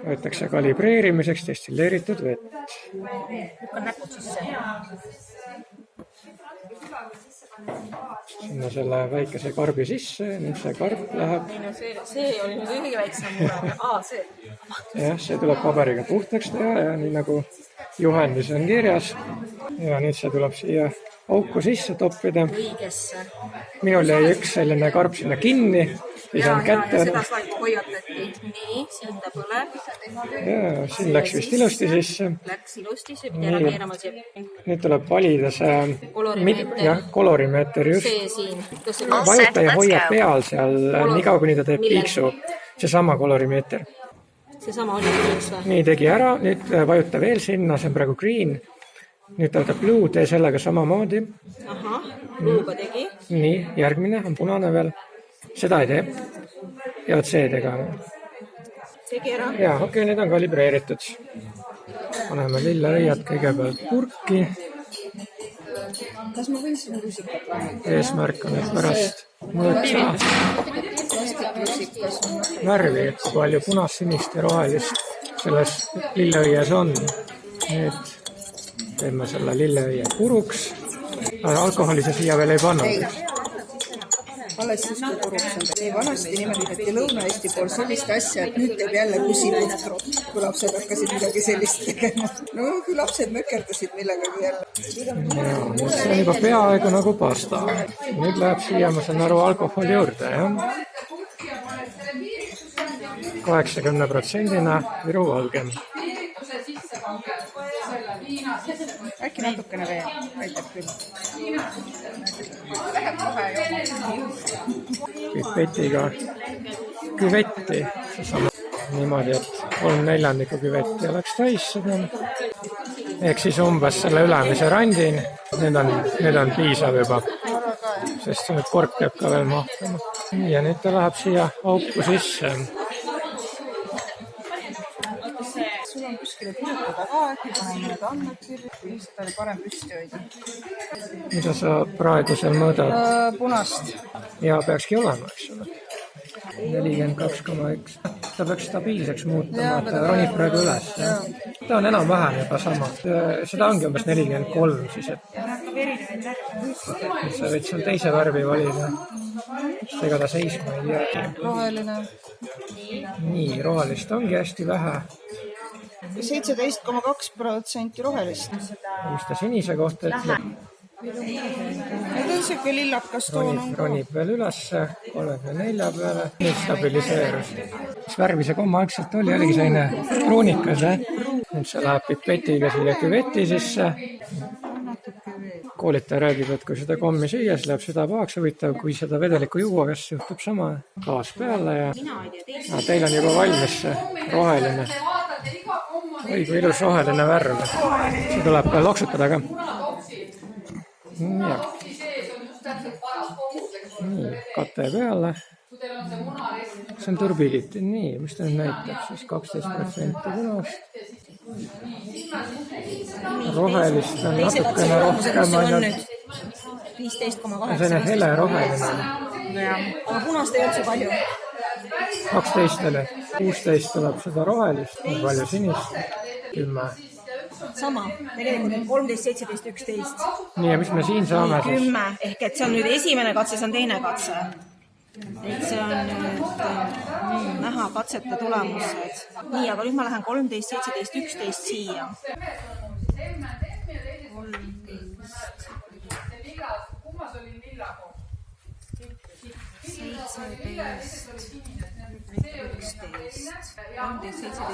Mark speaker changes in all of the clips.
Speaker 1: võetakse kalibreerimiseks destilleeritud vett.
Speaker 2: Lükkan näpud sisse.
Speaker 1: Sinna selle väikese karbi sisse, nüüd see karb läheb.
Speaker 2: Ei no see oli nüüd kõige väiksem mure. See.
Speaker 1: Jah, see tuleb paberiga puhtaks teha ja nii nagu juhendis on kirjas. Ja nüüd see tuleb siia auku sisse toppida.
Speaker 2: Õigesse.
Speaker 1: Minul jäi üks selline karb sinna kinni.
Speaker 2: Ja seda slaid hoiatati. Nii, siin ta põleb.
Speaker 1: Ja siin läks vist ilusti sisse.
Speaker 2: Läks ilusti, see pidi ära keerama see.
Speaker 1: Nüüd tuleb valida see kolorimeeter just.
Speaker 2: See siin.
Speaker 1: Vajuta ja hoia peal seal nii kaua, kuni ta teeb piiksu. Seesama kolorimeeter.
Speaker 2: Seesama oli piiks või?
Speaker 1: Nii tegi ära, nüüd vajuta veel sinna, see on praegu green. Nüüd ta võtab blue, tee sellega samamoodi.
Speaker 2: Ahah, blue'ga tegi.
Speaker 1: Nii, järgmine on punane veel. Seda ei tee. Ja võt see tega.
Speaker 2: Tegi ära.
Speaker 1: Ja, okei, need on kalibreeritud. Paneme lilleõiad kõigepealt purki.
Speaker 2: Kas ma võin siin rusikat vaja?
Speaker 1: Eesmärk on, et pärast mõõtsa värvi, et palju punast, sinist ja rohelist selles lilleõies on. Nüüd teeme selle lilleõie puruks. Alkoholi see siia veel ei pannud.
Speaker 3: Alles siis kui puruks on. Nii vanasti nimetati Lõuna-Eesti pool sellist asja, et nüüd teeb jälle kusiputru, kui lapsed hakkasid midagi sellist tegema. No kui lapsed mökerdasid millegagi jälle.
Speaker 1: See on juba peaaegu nagu pasta. Nüüd läheb siia, ma saan aru, alkoholi juurde, jah? 80%-na Viru valgem.
Speaker 3: Äkki natukene veel, aitab küll. Läheb kohe
Speaker 1: Pipetiga küvetti. Niimoodi, et 3/4 küvetti oleks täis seda. Ehk siis umbes selle ülemise randin. Nüüd on piisav juba. Sest nüüd kork peab ka veel mahtama. Ja nüüd ta läheb siia auku sisse.
Speaker 3: Sul on kuskile kirjutada ka, äkki paneme need andmed kirja, lihtsalt oli parem püsti hoida.
Speaker 1: Mida sa praegu seal mõõdad?
Speaker 3: Punast.
Speaker 1: Ja peakski olema, eks ole. 42,1. Ta peaks stabiilseks muutama, et ta ronib praegu üles. Ta on enam-vähem juba sama. Seda ongi umbes 43 siis, et sa võid seal teise värvi valida. Sest ega ta seisma ei jää.
Speaker 3: Roheline.
Speaker 1: Nii, rohelist ongi hästi vähe.
Speaker 3: 17,2% rohelist.
Speaker 1: Mis ta sinise kohta ütleb?
Speaker 3: Need on siuke lillakas toon on ka.
Speaker 1: Ronib veel ülesse, 34 peale. Nüüd stabiliseerus. Mis värvi see kommaaegselt oli? Oligi selline pruunikas, Nüüd see läheb pipetiga siia küveti sisse. Koolitaja räägib, et kui seda kommi süüa, siis läheb süda pahaks huvitav. Kui seda vedelikku juua, kas juhtub sama? Gaas peale ja teil on juba valmis see roheline. Oi, kui ilus roheline värv. See tuleb loksutada ka. Nii, kate peale. See on turbikiti. Nii, mis ta nüüd näitab? Siis 12% punast. Rohelist on natukene rohkem.
Speaker 2: 15,8.
Speaker 1: See on hele roheline.
Speaker 2: Aga punast ei üldse palju.
Speaker 1: 12 oli. 16 tuleb seda rohelist. Palju sinist? 10.
Speaker 2: Sama. Tegelikult 13, 17, 11.
Speaker 1: Nii, ja mis me siin saame siis?
Speaker 2: 10. Ehk et see on nüüd esimene katse, see on teine katse. Et see on nüüd näha katsete tulemused. Nii, aga nüüd ma lähen 13, 17, 11 siia.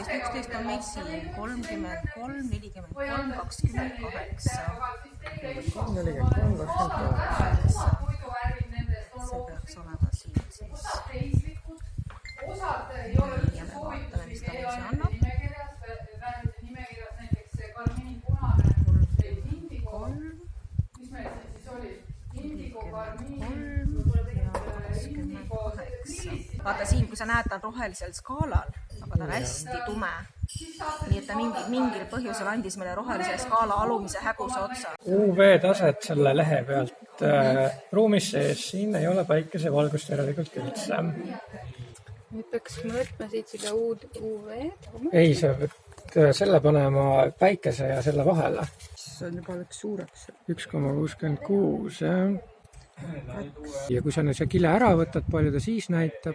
Speaker 2: 17 on meil siin 33, 43, 28.
Speaker 1: 43, 28.
Speaker 2: See peaks olema siin siis. Ja me vaatame, mis ta see annab. 28. Vaata siin, kui sa näed, ta on rohelisel skaalal, aga ta on hästi tume. Nii et ta mingil põhjusel andis meile rohelise skaala alumise häguse otsa.
Speaker 1: UV-taset selle lehe pealt ruumis sees, siin ei ole päikesevalgust järelikult üldse.
Speaker 4: nüüd peaks mõõtma siit seda UV-d.
Speaker 1: ei, sa pead selle panema päikese ja selle vahele.
Speaker 3: see on juba läks suureks.
Speaker 1: 1,66, jah. Ja kui sa nüüd see kile ära võtad, palju ta siis näitab?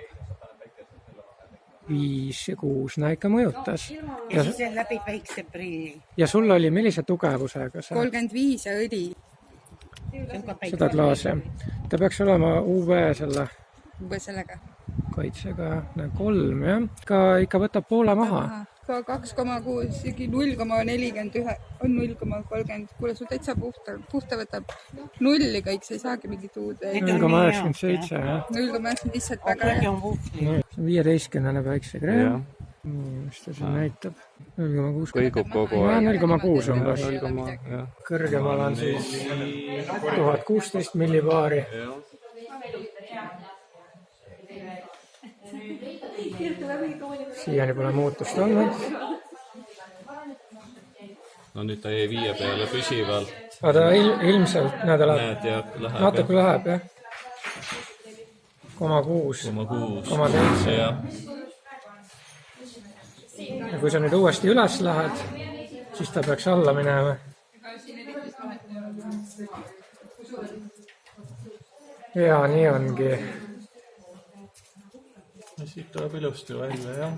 Speaker 1: 5 ja 6 ikka mõjutas.
Speaker 5: Ja siis on läbi päikseprilli.
Speaker 1: Ja sul oli millise tugevusega see?
Speaker 4: 35 ja õli.
Speaker 1: Seda klaasi. Ta peaks olema UV selle
Speaker 4: Umbes sellega.
Speaker 1: kaitsega 3, jah. Ikka võtab poole maha.
Speaker 4: Ka 2,6, isegi 0,41 on 0,30. Kuule, sul täitsa puhta võtab 0 kõik, sa ei saagi mingit uud.
Speaker 1: 0,97, jah.
Speaker 4: 0,95 väga hea.
Speaker 1: 15 päiksekreem. Mis ta siin näitab? 0,6.
Speaker 6: Kõigub kogu aeg.
Speaker 1: 0,6 umbes. Kõrgemal on siis 1016 millibaari. Siiani pole muutust olnud.
Speaker 6: No nüüd ta jäi 5 peale püsivalt.
Speaker 1: Aga ta ilmselt
Speaker 6: Näed, läheb.
Speaker 1: natuke läheb, jah. 0,6.
Speaker 6: 0,6. Jah.
Speaker 1: Ja kui sa nüüd uuesti üles lähed, siis ta peaks alla minema. Ja nii ongi.
Speaker 6: Siit tuleb ilusti välja, jah.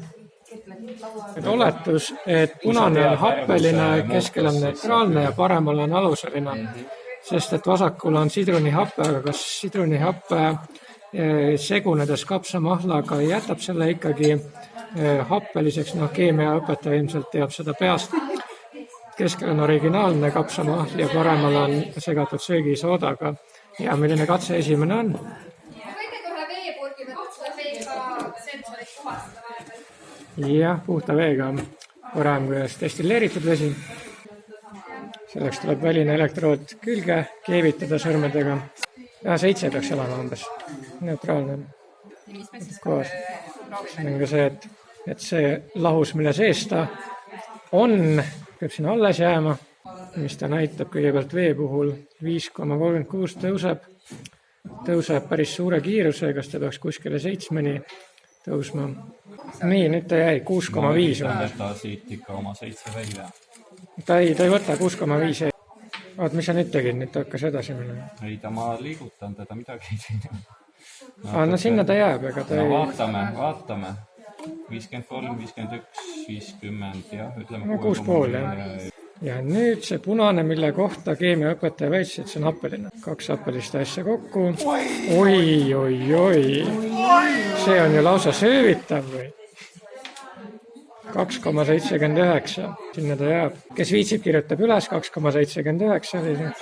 Speaker 1: Oletus, et punane on happeline, keskel on neutraalne ja paremal on aluseline. Sest et vasakul on sidrunihappe, aga kas sidrunihappe segunedes kapsamahlaga jätab selle ikkagi happeliseks, keemiaõpetaja ilmselt teab seda peast. Keskel on originaalne kapsamahl ja paremal on segatud söögisoodaga. Ja milline katse esimene on?
Speaker 7: Võite kohe veepurgi võtta veega sensorit puhastada.
Speaker 1: Jah, puhta veega parem kui destilleeritud vesi. Selleks tuleb väline elektrood külge keevitada sõrmedega. Ja 7 peaks olema umbes. Neutraalne. Koos. See on ka see, et see lahus, mille sees ta on, peab siin alles jääma, mis ta näitab kõigepealt vee puhul 5,36 tõuseb päris suure kiirusega, kas ta peaks kuskile 7-ni tõusma. Nii, nüüd ta jäi 6,5.
Speaker 6: Ta siit ikka oma 7 välja.
Speaker 1: Ta ei võta 6,5. Oot, mis sa nüüd tegid? Nüüd ta hakkas edasi minna.
Speaker 6: Ei, ma liigutan teda midagi ei teinud.
Speaker 1: No sinna ta jääb, ega ta ei...
Speaker 6: Vaatame. 53, 51, 50, jah, ütleme
Speaker 1: 6,5, jah. Ja nüüd see punane, mille kohta keemiaõpetaja väitsi, et see on happeline. 2 happelist asja kokku. Oi. See on ju lausa söövitav või? 2,79. Sinna ta jääb. Kes viitsib, kirjutab üles 2,79.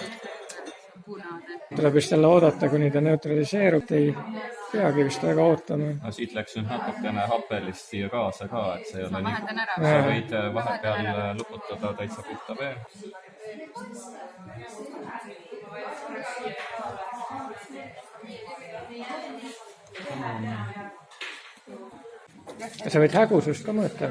Speaker 1: Tuleb vist jälle oodata, kuni ta neutraliseerub. Ei peagi vist väga ootama.
Speaker 6: No siit läks nüüd natukene happelist siia kaasa ka, et see ei ole nii. Sa võid vahepeal luputada täitsa puhta vee.
Speaker 1: Sa võid hägusust ka mõõta,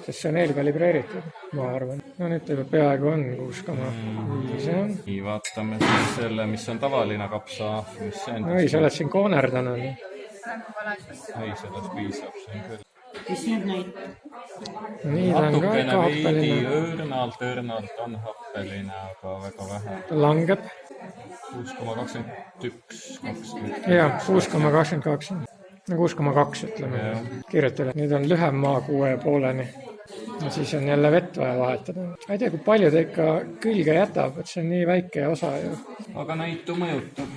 Speaker 1: sest see on eelkalibreeritud, ma arvan. No nüüd ta juba peaaegu on 6,5.
Speaker 6: Nii, vaatame siis selle, mis on tavaline kapsa.
Speaker 1: Oi, sa oled siin koonerdanud.
Speaker 6: Ei, sellest piisab siin küll.
Speaker 1: Nii, ta on ka ikka happeline.
Speaker 6: Õrnalt on happeline, aga väga vähe.
Speaker 1: Ta langeb.
Speaker 6: 6,21, 20.
Speaker 1: Jah, 6,22. No 6,2 ütleme. Kirjutada. Nüüd on lühem maa 6,5. Ja siis on jälle vett vaja vahetada. Ei tea, kui palju ta ikka külge jätab, et see on nii väike osa ju.
Speaker 6: Aga näitu mõjutab.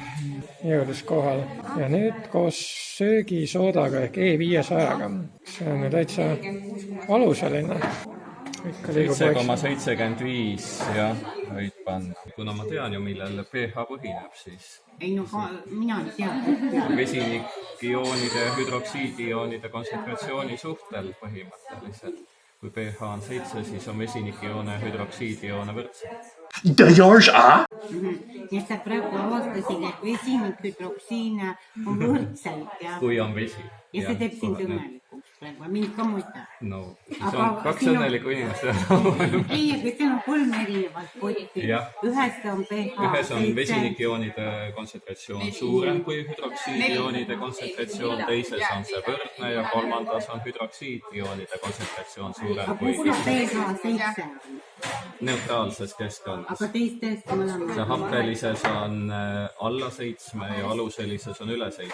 Speaker 1: Jõudis kohal. Ja nüüd koos söögisoodaga ehk E500-ga. See on ju täitsa aluseline.
Speaker 6: 7,75, jah, võid panna. Kuna ma tean ju, millele pH põhineb, siis...
Speaker 5: Ei, no mina tean.
Speaker 6: Vesinikkioonide ja hüdroksiidioonide kontsentratsiooni suhtel põhimõtteliselt. Kui pH on 7, siis on vesinikkioone ja hüdroksiidioone võrdsed.
Speaker 5: Ja sa praegu avastasid, et vesinik, hüdroksiine on võrdselt.
Speaker 6: Kui on vesi.
Speaker 5: Ja see teeb sind õnnelikuks. praegu , mind ka muide .
Speaker 6: no siis on kaks õnnelikku inimest .
Speaker 5: ei , aga seal on 3 erinevat kotti .
Speaker 6: Jah.
Speaker 5: ühes on pH
Speaker 6: ühes on vesinikioonide kontsentratsioon suurem kui hüdroksiidioonide kontsentratsioon , teises on see võrdne ja kolmandas on hüdroksiidioonide kontsentratsioon suurem
Speaker 5: aga kus
Speaker 6: kui
Speaker 5: on pH 7 on ?
Speaker 6: neutraalses keskkonnas .
Speaker 5: aga teistes
Speaker 6: see
Speaker 5: mõlemas .
Speaker 6: happelises on alla 7 ja aluselises on üle 7 .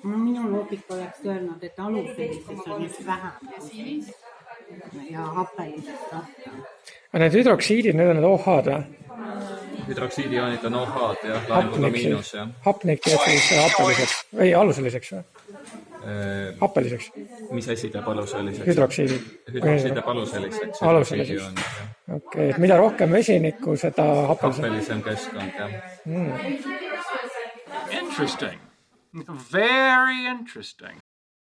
Speaker 5: minu loogika oleks öelnud , et aluselises on just vähem ja happelises rohkem .
Speaker 1: aga need hüdroksiidid , need on need OH-d või ?
Speaker 6: hüdroksiidioonid on OH-d ja lahinguga miinus jah .
Speaker 1: hapnik teeb siis happeliseks või aluseliseks või ? Happeliseks ,
Speaker 6: mis asi teeb aluseliseks ?
Speaker 1: hüdroksiidid .
Speaker 6: hüdroksiid teeb aluseliseks .
Speaker 1: Aluseliseks. okei , et mida rohkem vesinikku , seda happelisem .
Speaker 6: happelisem keskkond jah .
Speaker 8: Interesting. Very interesting.